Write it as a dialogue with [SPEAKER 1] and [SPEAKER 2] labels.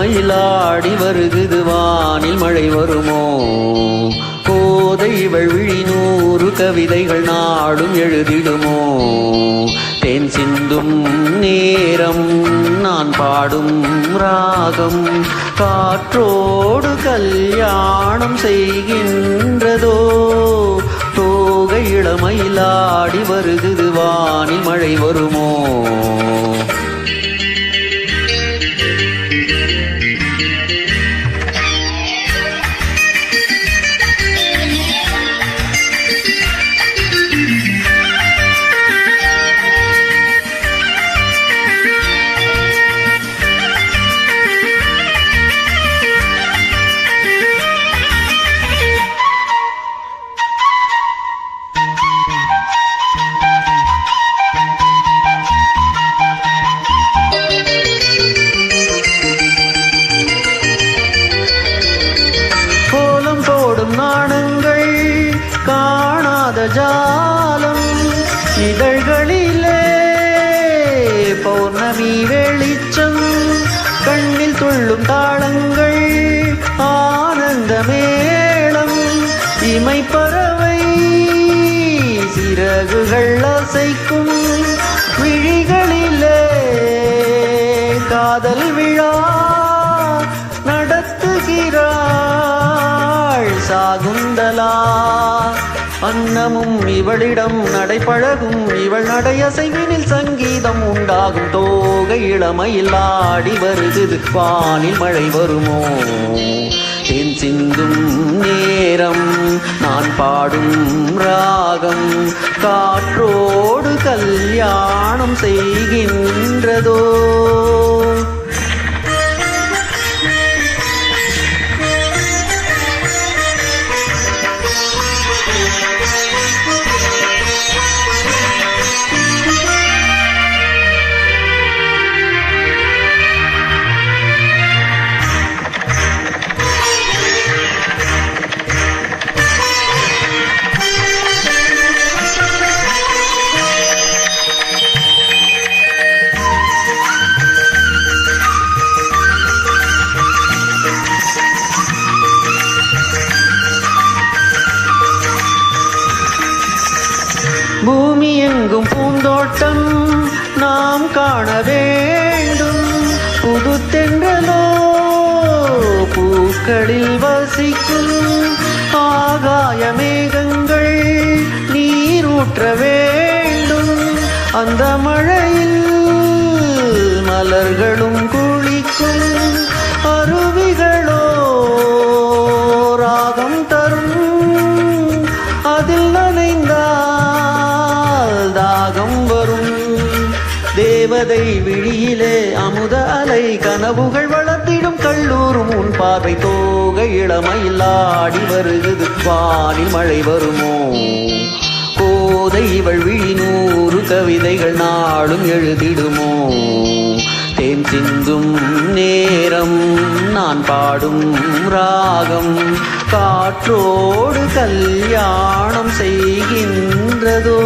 [SPEAKER 1] இளமயிலாடி வருகுது வானில் மழை வருமோ கோதை இவள் விழி 100 கவிதைகள் நாடும் எழுதிடுமோ தேன் சிந்தும் நேரம் நான் பாடும் ராகம் காற்றோடு கல்யாணம் செய்கின்றதோ தோகை இளமயிலாடி வருகுது வானில் மழை வருமோ நாணங்கள் காணாத ஜாலம் இதழ்களிலே பௌர்ணமி வெளிச்சம் கண்ணில் துள்ளும் தாளங்கள் ஆனந்த மேளம் இமை பறவை சிறகுகள் அசைக்கும் விழிகளிலே காதல் விழா சாகுந்தலா அன்னமும் இவளிடம் நடைபழகும் இவள் நடையசைவினில் சங்கீதம் உண்டாகும் தோகை இளமையில் ஆடி வருகுது வானில் மழை வருமோ தேன் சிந்தும் நேரம் நான் பாடும் ராகம் காற்றோடு கல்யாணம் செய்கின்றதோ பூமி எங்கும் பூந்தோட்டம் நாம் காண வேண்டும் புது தென்றலோ பூக்களில் வசிக்கும் ஆகாய மேகங்கள் நீரூற்ற வேண்டும் அந்த மழையில் மலர்களும் குளிக்கும் அருவிகளோ ராகம் தரும் அதில் நனைந்தால் தாகம் வரும் தேவதை விழியிலே அமுத அலை கனவுகள் வளர்த்திடும் கல்லூரும் உன் பார்வை தோகை இளமையில் ஆடி வருகுது வானில் மழை வருமோ கோதை இவள் விழி 100 கவிதைகள் நாளும் எழுதிடுமோ தேன் சிந்தும் நேரம் நான் பாடும் ராகம் காற்றோடு கல்யாணம் செய்கின்றதோ